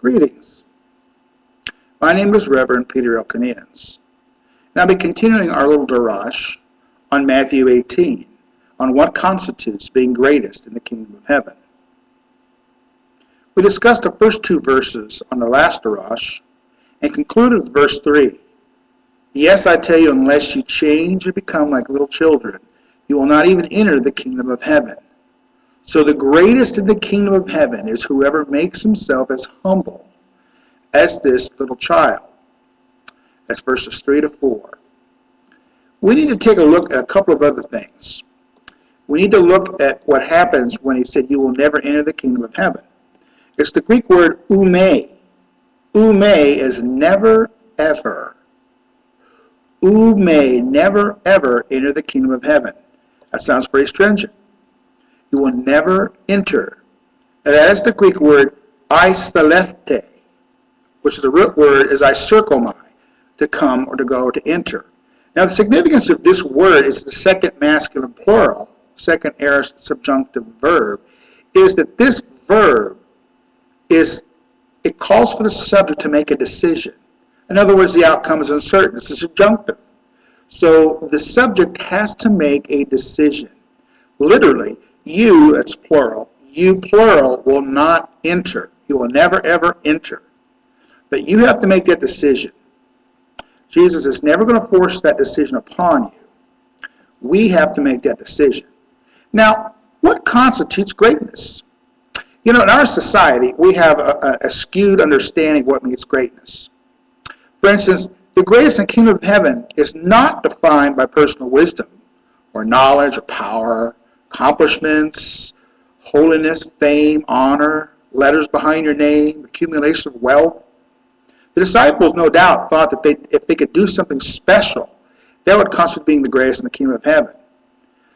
Greetings. My name is Reverend PeterKnehans, and I'll be continuing our little darash on Matthew 18, on what constitutes being greatest in the kingdom of heaven. We discussed the first two verses on the last darash and concluded with verse 3. Yes, I tell you, unless you change and become like little children, you will not even enter the kingdom of heaven. So the greatest in the kingdom of heaven is whoever makes himself as humble as this little child. That's verses 3 to 4. We need to take a look at a couple of other things. We need to look at what happens when he said, you will never enter the kingdom of heaven. It's the Greek word ume. Ume is never, ever. Ume, never, ever enter the kingdom of heaven. That sounds pretty stringent. You will never enter. And that is the Greek word aistalete, which the root word is iserkomai, to come or to go, to enter. Now the significance of this word is the second masculine plural, second aorist subjunctive verb, is that this verb it calls for the subject to make a decision. In other words, the outcome is uncertain. It's a subjunctive. So the subject has to make a decision. Literally, you, that's plural, you plural will not enter. You will never ever enter. But you have to make that decision. Jesus is never going to force that decision upon you. We have to make that decision. Now, what constitutes greatness? You know, in our society, we have a skewed understanding of what means greatness. For instance, the greatest in the kingdom of heaven is not defined by personal wisdom or knowledge or power, accomplishments, holiness, fame, honor, letters behind your name, accumulation of wealth. The disciples, no doubt, thought that if they could do something special, that would constitute being the greatest in the kingdom of heaven.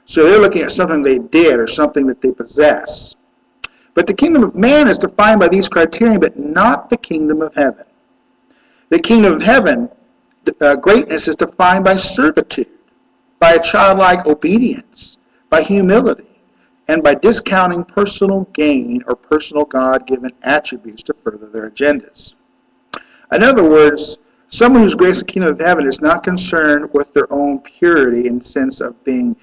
So they're looking at something they did or something that they possess. But the kingdom of man is defined by these criteria, but not the kingdom of heaven. The kingdom of heaven, greatness is defined by servitude, by a childlike obedience, by humility, and by discounting personal gain or personal God-given attributes to further their agendas. In other words, someone who's greatest in the kingdom of heaven is not concerned with their own purity in the sense of being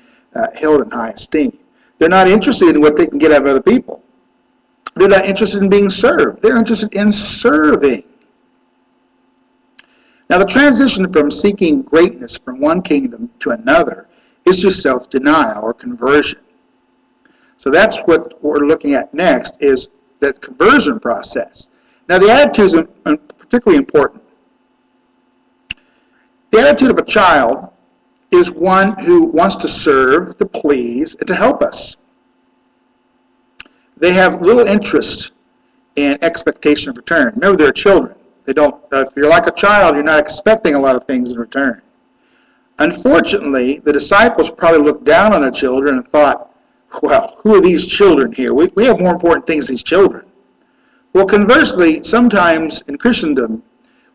held in high esteem. They're not interested in what they can get out of other people. They're not interested in being served. They're interested in serving. Now, the transition from seeking greatness from one kingdom to another is just self-denial or conversion. So that's what we're looking at next, is that conversion process. Now, the attitude is particularly important. The attitude of a child is one who wants to serve, to please, and to help us. They have little interest in expectation of return. Remember, they're children. They don't. If you're like a child, you're not expecting a lot of things in return. Unfortunately, the disciples probably looked down on the children and thought, well, who are these children here? We have more important things than these children. Well, conversely, sometimes in Christendom,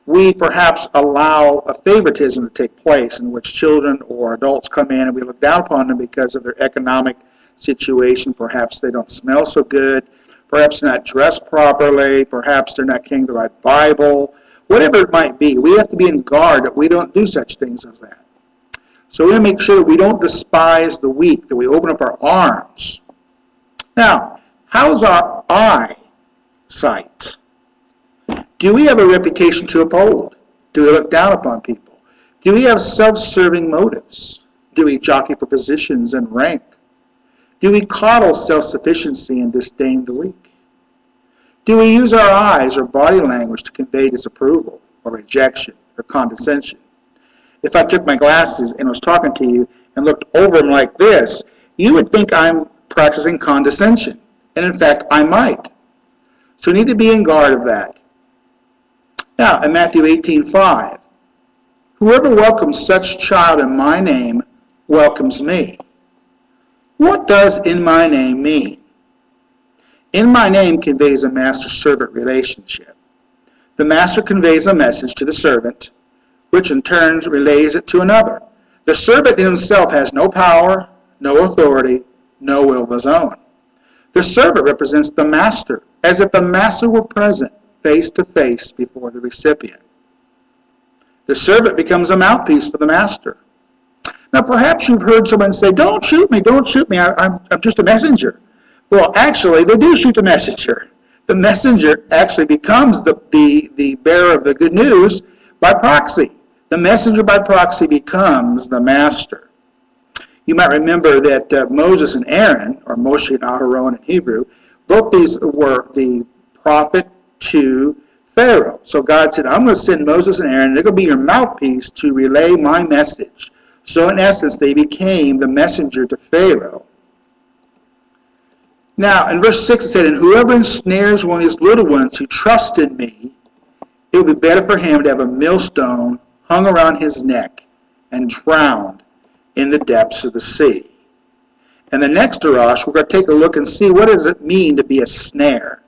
we perhaps allow a favoritism to take place in which children or adults come in and we look down upon them because of their economic situation. Perhaps they don't smell so good. Perhaps they're not dressed properly. Perhaps they're not carrying the right Bible. Whatever it might be, we have to be in guard that we don't do such things as that. So we want to make sure that we don't despise the weak, that we open up our arms. Now, how's our eyesight? Do we have a reputation to uphold? Do we look down upon people? Do we have self-serving motives? Do we jockey for positions and rank? Do we coddle self-sufficiency and disdain the weak? Do we use our eyes or body language to convey disapproval or rejection or condescension? If I took my glasses and was talking to you and looked over them like this, you would think I'm practicing condescension. And in fact, I might. So we need to be in guard of that. Now, in Matthew 18:5, whoever welcomes such child in my name welcomes me. What does in my name mean? In my name conveys a master-servant relationship. The master conveys a message to the servant, which in turn relays it to another. The servant in himself has no power, no authority, no will of his own. The servant represents the master, as if the master were present, face to face before the recipient. The servant becomes a mouthpiece for the master. Now, perhaps you've heard someone say, don't shoot me, I'm just a messenger. Well, actually, they do shoot the messenger. The messenger actually becomes the bearer of the good news by proxy. The messenger by proxy becomes the master. You might remember that Moses and Aaron, or Moshe and Aharon in Hebrew, both these were the prophet to Pharaoh. So God said, I'm going to send Moses and Aaron, and they're going to be your mouthpiece to relay my message. So in essence, they became the messenger to Pharaoh. Now, in verse 6 it said, and whoever ensnares one of these little ones who trust in me, it would be better for him to have a millstone hung around his neck and drowned in the depths of the sea. And the next Darash, we're going to take a look and see what does it mean to be a snare.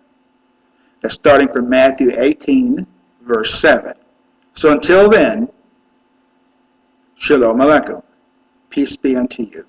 That's starting from Matthew 18, verse 7. So until then, Shalom Aleichem. Peace be unto you.